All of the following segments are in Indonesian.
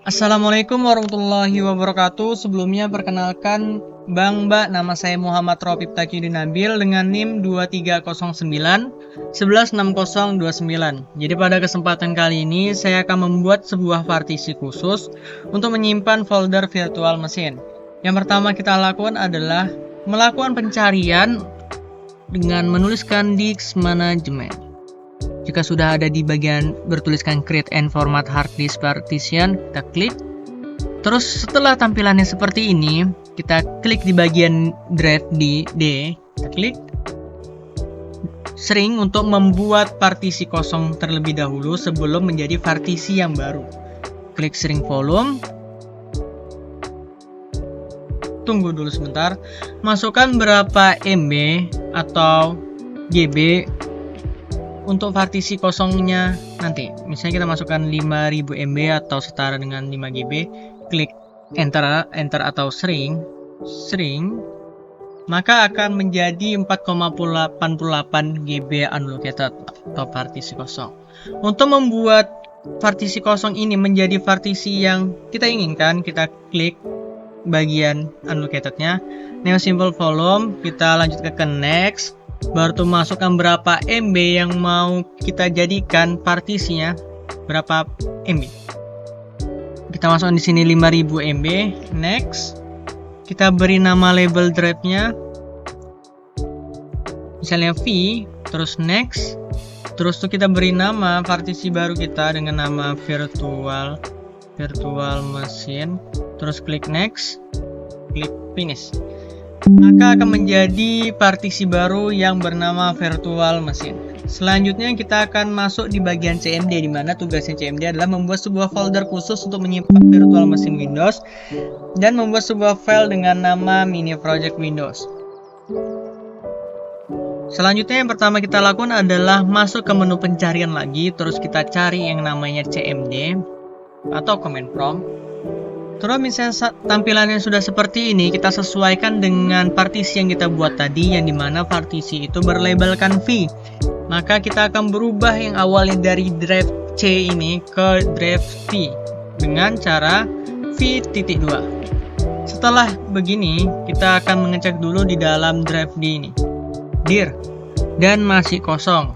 Assalamualaikum warahmatullahi wabarakatuh. Sebelumnya perkenalkan Bang Mbak, nama saya Muhammad Rofib Takyudin Nabil dengan NIM 2309 116029. Jadi pada kesempatan kali ini saya akan membuat sebuah partisi khusus untuk menyimpan folder virtual mesin. Yang pertama kita lakukan adalah melakukan pencarian dengan menuliskan disk management. Jika sudah ada di bagian bertuliskan create and format hard disk partition, kita klik. Terus setelah tampilannya seperti ini, kita klik di bagian drive di D, kita klik sering untuk membuat partisi kosong terlebih dahulu sebelum menjadi partisi yang baru. Klik sering volume. Tunggu dulu sebentar. Masukkan berapa MB atau GB untuk partisi kosongnya nanti. Misalnya kita masukkan 5000 MB atau setara dengan 5 GB. Klik enter atau sering, maka akan menjadi 4,88 GB unallocated atau partisi kosong. Untuk membuat partisi kosong ini menjadi partisi yang kita inginkan, kita klik bagian unallocatednya, neo simple volume, kita lanjut ke next. Baru tuh masukkan berapa MB yang mau kita jadikan partisinya, berapa MB. Kita masukkan di sini 5000 MB. Next. Kita beri nama label drive-nya. Misalnya V, terus next. Terus tuh kita beri nama partisi baru kita dengan nama virtual machine. Terus klik next. Klik finish. Maka akan menjadi partisi baru yang bernama virtual machine. Selanjutnya kita akan masuk di bagian CMD, di mana tugasnya CMD adalah membuat sebuah folder khusus untuk menyimpan virtual machine Windows dan membuat sebuah file dengan nama mini project Windows. Selanjutnya yang pertama kita lakukan adalah masuk ke menu pencarian lagi, terus kita cari yang namanya CMD atau command prompt. Terus misalnya tampilannya sudah seperti ini, kita sesuaikan dengan partisi yang kita buat tadi, yang dimana partisi itu berlabelkan V. Maka kita akan berubah yang awalnya dari drive C ini ke drive V dengan cara V.2. Setelah begini, kita akan mengecek dulu di dalam drive D ini, dir, dan masih kosong.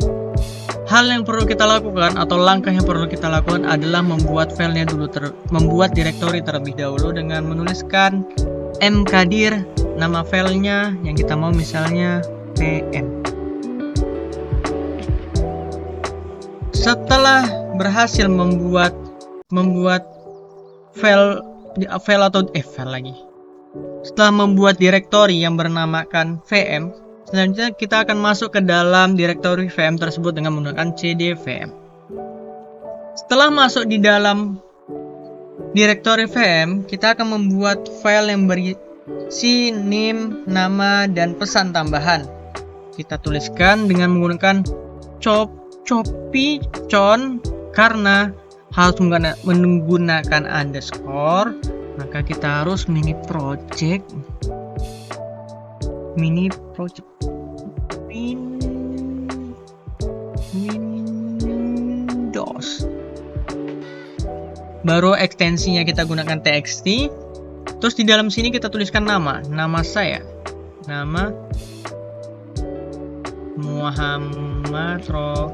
Hal yang perlu kita lakukan atau langkah yang perlu kita lakukan adalah membuat filenya dulu, membuat direktori terlebih dahulu dengan menuliskan mkdir, nama filenya yang kita mau misalnya pm. Setelah berhasil membuat file lagi. Setelah membuat direktori yang bernamakan vm, selanjutnya kita akan masuk ke dalam direktori VM tersebut dengan menggunakan cd VM. Setelah masuk di dalam direktori VM, kita akan membuat file yang berisi name, nama, dan pesan tambahan. Kita tuliskan dengan menggunakan copy-con karena harus menggunakan underscore, maka kita harus mini project Windows. Baru ekstensinya kita gunakan txt. Terus di dalam sini kita tuliskan nama saya, nama Muhammad Roif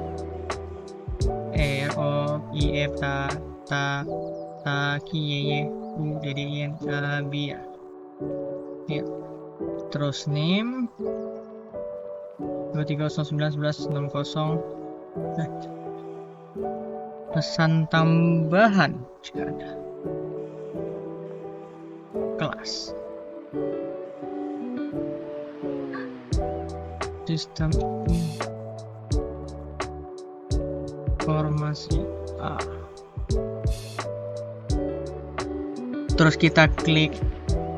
Takyudin. Ya. Terus name 23091160. Pesan tambahan jika ada. Kelas. Sistem informasi A. Terus kita klik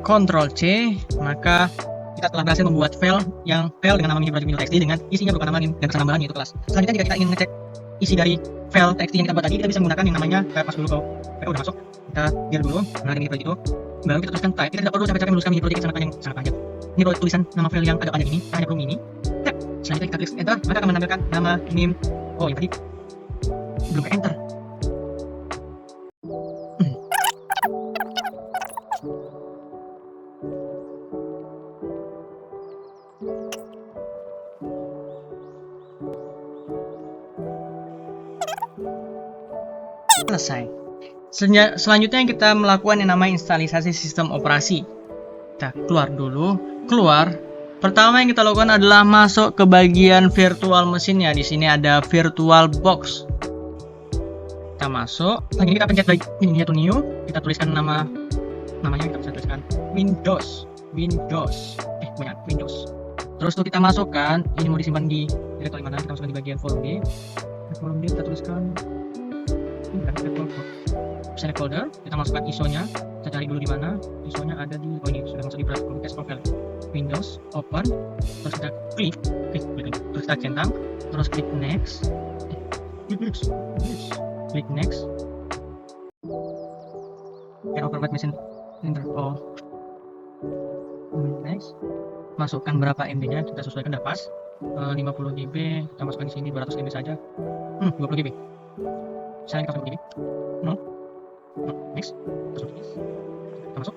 Ctrl C, maka kita telah berhasil membuat file dengan nama mini project Windows TXT dengan isinya berupa nama NIM dan pesan tambahan yaitu kelas. Selanjutnya jika kita ingin ngecek isi dari file TXT yang kita buat tadi, kita bisa menggunakan yang namanya pas dulu kalau PO udah masuk, kita biar dulu menarik mini project itu, baru kita tuliskan type. Kita tidak perlu capek-capek menuliskan mini project yang sangat panjang. Ini tulisan nama file yang agak panjang ini hanya perlu mini. Selanjutnya kita klik enter, maka akan menampilkan nama NIM. Oh, yang tadi belum enter. Selesai. Selanjutnya kita melakukan yang namanya instalisasi sistem operasi. Kita keluar dulu. Pertama yang kita lakukan adalah masuk ke bagian virtual mesinnya. Di sini ada virtual box. Kita masuk. Lagi kita pencet ini to new. Kita tuliskan namanya kita bisa tuliskan Windows. Banyak Windows. Terus tuh kita masukkan ini mau disimpan di direktori mana, kita masukkan di bagian folder D. Folder D kita tuliskan ini kan select folder, kita masukkan ISO-nya, kita cari dulu di mana. ISO-nya ada di ini sudah masuk di test profile. Windows open, terus kita klik, terus kita centang, terus klik next. Klik next. And overwrite machine interval. Next. Masukkan berapa MB-nya, kita sesuaikan udah pas. 50 GB, kita masukkan di sini 200 MB saja. 20 GB. Misalnya kita 20 GB. Next. Terus next. Kita masuk.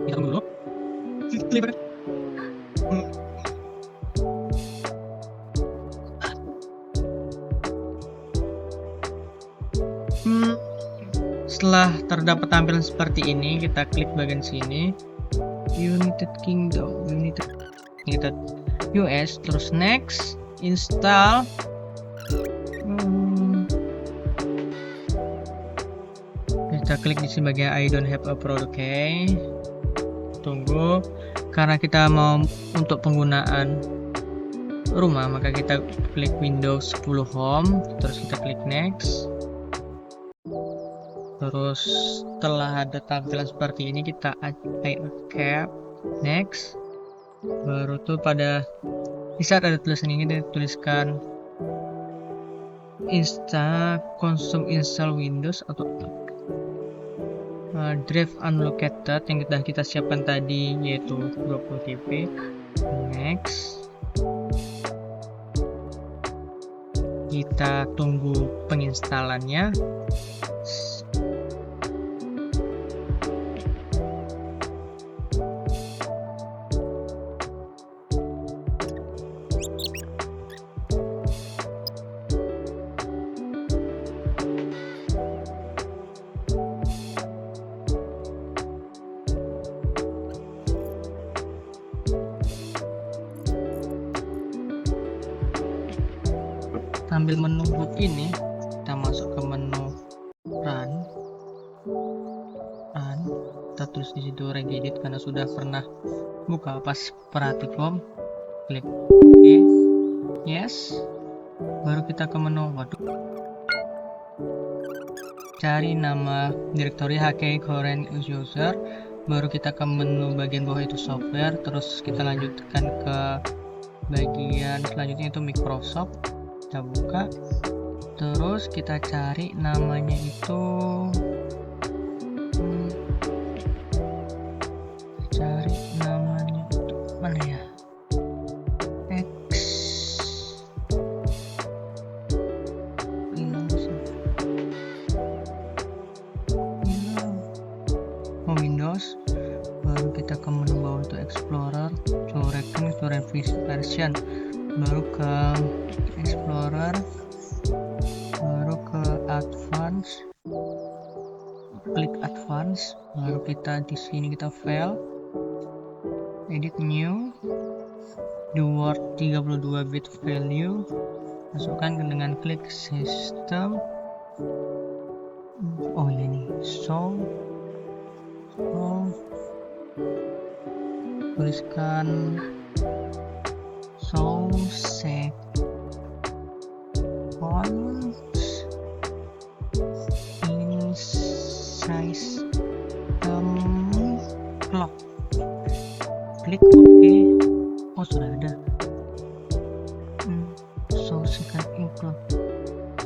Kita tunggu dulu. Klik. Setelah terdapat tampilan seperti ini, kita klik bagian sini. United Kingdom, United US, terus next, install. Kita klik di sini bagian I don't have a product. Tunggu, karena kita mau untuk penggunaan rumah, maka kita klik Windows 10 Home, terus kita klik next. Terus setelah ada tampilan seperti ini, kita accept next. Baru tuh pada di saat ada tulisan ini dituliskan install Windows atau drive unlocated yang kita siapkan tadi, yaitu 20 GB. Next. Kita tunggu penginstalannya. Sambil menunggu ini, kita masuk ke menu run. Kita tulis di situ regedit karena sudah pernah buka pas praktikum. Klik OK, yes. Baru kita ke menu cari nama direktori HK current user. Baru kita ke menu bagian bawah itu software. Terus kita lanjutkan ke bagian selanjutnya itu Microsoft. Kita buka, terus kita cari namanya itu mana ya, Windows. Baru kita ke menu bawah itu Explorer, version, baru ke Explorer, baru ke Advanced, klik Advanced, baru kita di sini kita file, edit new, the word 32 bit value, masukkan dengan klik system. Oh ya ini tuliskan second in system clock, klik OK. Oh sudah ada second in clock.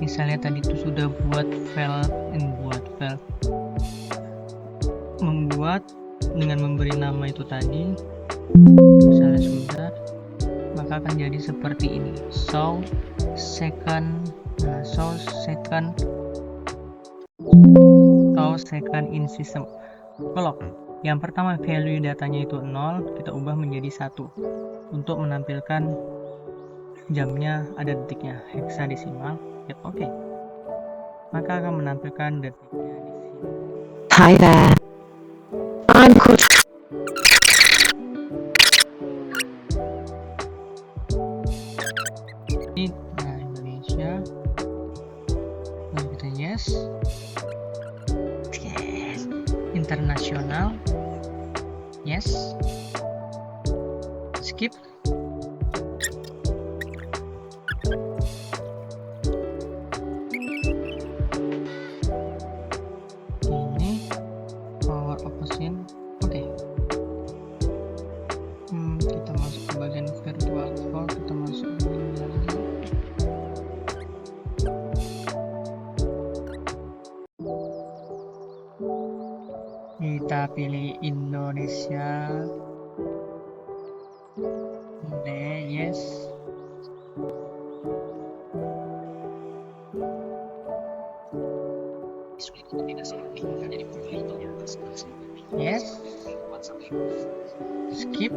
Misalnya tadi itu sudah membuat dengan memberi nama itu tadi, misalnya sudah, maka akan jadi seperti ini. Second in system clock. Yang pertama value datanya itu 0, kita ubah menjadi 1 untuk menampilkan jamnya ada detiknya heksadesimal. Oke. maka akan menampilkan detiknya di sini. Hi there. I'm Coach. Nah, Indonesia. Lalu kita yes. Yes. Internasional. Yes. Skip. Ini power option. Oke. Kita masuk ke bagian virtual for. Kita masuk ke lagi. Kita pilih Indonesia. Yes. Yes. Skip.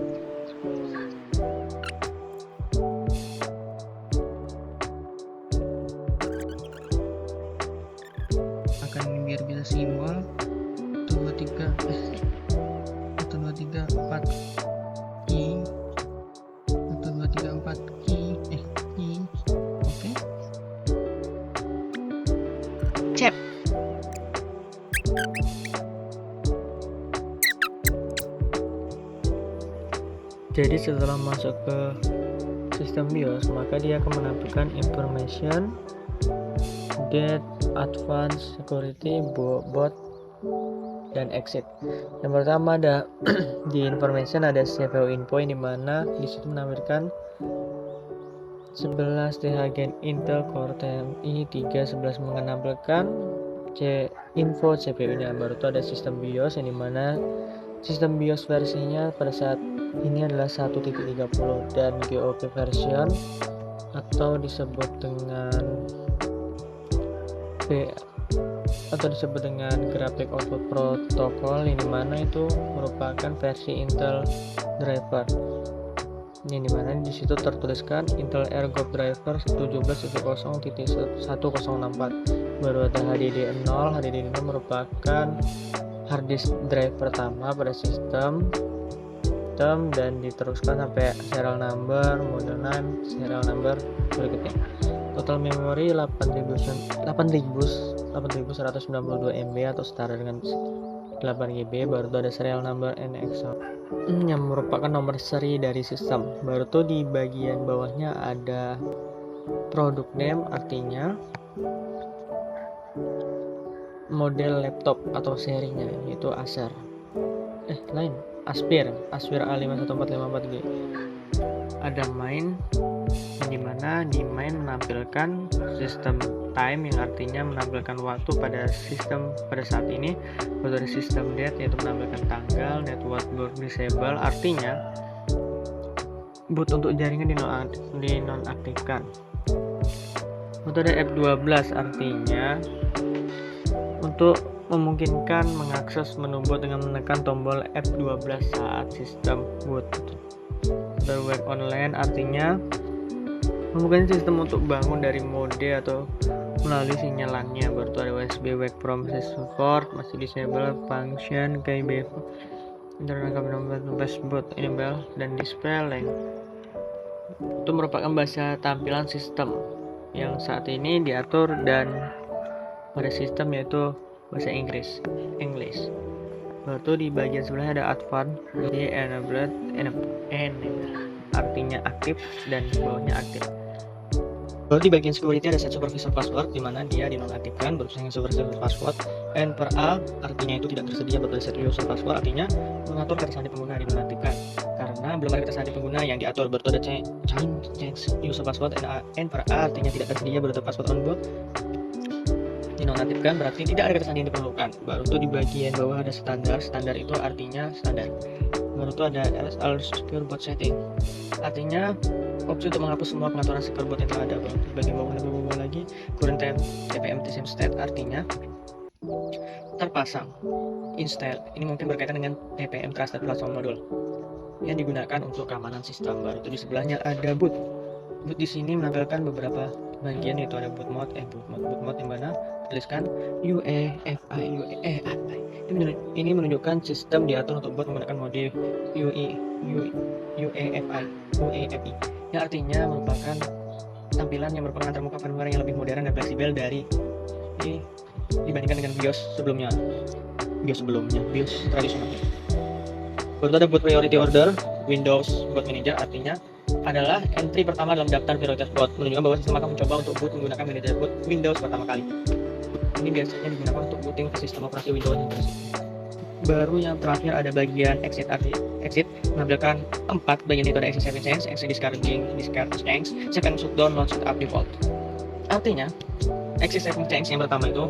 Akan ini biar bisa simbol. 1 2 3 1 2 3 4 I 1 2 3 4 I oke. Cep. Jadi setelah masuk ke sistem BIOS, maka dia akan menampilkan information, date, advanced, security, boot, dan exit. Yang pertama ada di information ada CPU info, di mana di situ menampilkan 11 THz Intel Core i3 11 menampilkan info CPU-nya. Baru itu ada sistem BIOS, yang dimana sistem BIOS versinya pada saat ini adalah 1.30 dan GOP version atau disebut dengan Graphic Output Protocol, yang dimana itu merupakan versi Intel driver. Ini dimana di situ tertuliskan Intel Airgap Driver 17.0.1064. Baru ada HDD0. HDD0 merupakan hard disk drive pertama pada sistem dan diteruskan sampai serial number, model name, serial number berikutnya. Total memori 8192 MB atau setara dengan 8 GB. Baru itu ada serial number NX yang merupakan nomor seri dari sistem. Baru itu di bagian bawahnya ada product name, artinya model laptop atau serinya, yaitu Acer. Aspir A51454G. Ada main, di mana di main menampilkan sistem time, yang artinya menampilkan waktu pada sistem pada saat ini. Baru ada sistem date, yaitu menampilkan tanggal. Network boot disable, artinya boot untuk jaringan dinonaktifkan. Baru ada F12, artinya untuk memungkinkan mengakses menu boot dengan menekan tombol F12 saat sistem boot. Baru web online, artinya memungkinkan sistem untuk bangun dari mode atau melalui sinyalannya. Baru ada USB wake from support, masih disable function KBF, internal number boot enable, dan display length. Itu merupakan bahasa tampilan sistem yang saat ini diatur dan pada sistem, yaitu bahasa Inggris. Baru di bagian sebelahnya ada advanced, jadi enabled, artinya aktif, dan bawahnya aktif. Baru di bagian security ada set supervisor password, di mana dia dinonaktifkan. Baru yang supervisor password N/A, artinya itu tidak tersedia. Baru set user password, artinya mengatur kata sandi pengguna dinonaktifkan karena belum ada kata sandi pengguna yang diatur. Baru ada change user password N/A, artinya tidak tersedia. Baru ada password on boot dinonaktifkan, berarti tidak ada kata sandi yang diperlukan. Baru itu di bagian bawah ada standar itu artinya standar. Baru itu ada SL secure boot setting, artinya opsi untuk menghapus semua pengaturan secure boot yang telah ada. Baru di bagian bawah ada bawah lagi current TPM TSM state, artinya terpasang install. Ini mungkin berkaitan dengan TPM Trusted Platform Module yang digunakan untuk keamanan sistem. Baru itu di sebelahnya ada boot di sini menampilkan beberapa bagian itu ada boot mode yang mana tuliskan UEFI. Ini menunjukkan sistem diatur untuk boot menggunakan mode UEFI, yang artinya merupakan tampilan yang merupakan antarmuka firmware yang lebih modern dan fleksibel dibandingkan dengan BIOS tradisional. Baru ada boot priority order Windows Boot Manager, artinya adalah entry pertama dalam daftar prioritas boot, menunjukkan bahwa sistem akan mencoba untuk boot menggunakan manajer boot Windows pertama kali. Ini biasanya digunakan untuk booting ke sistem operasi Windows yang bersih. Baru yang terakhir ada bagian exit, menampilkan 4 bagian, itu ada exit saving change, exit discarding change, second shutdown, non setup default. Artinya exit saving change yang pertama itu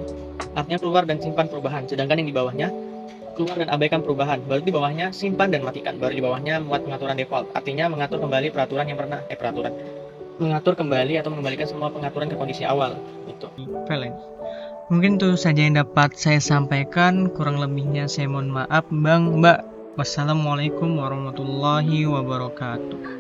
artinya keluar dan simpan perubahan, sedangkan yang di bawahnya keluar dan abaikan perubahan, baru di bawahnya simpan dan matikan, baru di bawahnya muat pengaturan default, artinya mengatur kembali peraturan yang pernah mengatur kembali atau mengembalikan semua pengaturan ke kondisi awal itu. Mungkin itu saja yang dapat saya sampaikan, kurang lebihnya saya mohon maaf Bang Mbak. Wassalamualaikum warahmatullahi wabarakatuh.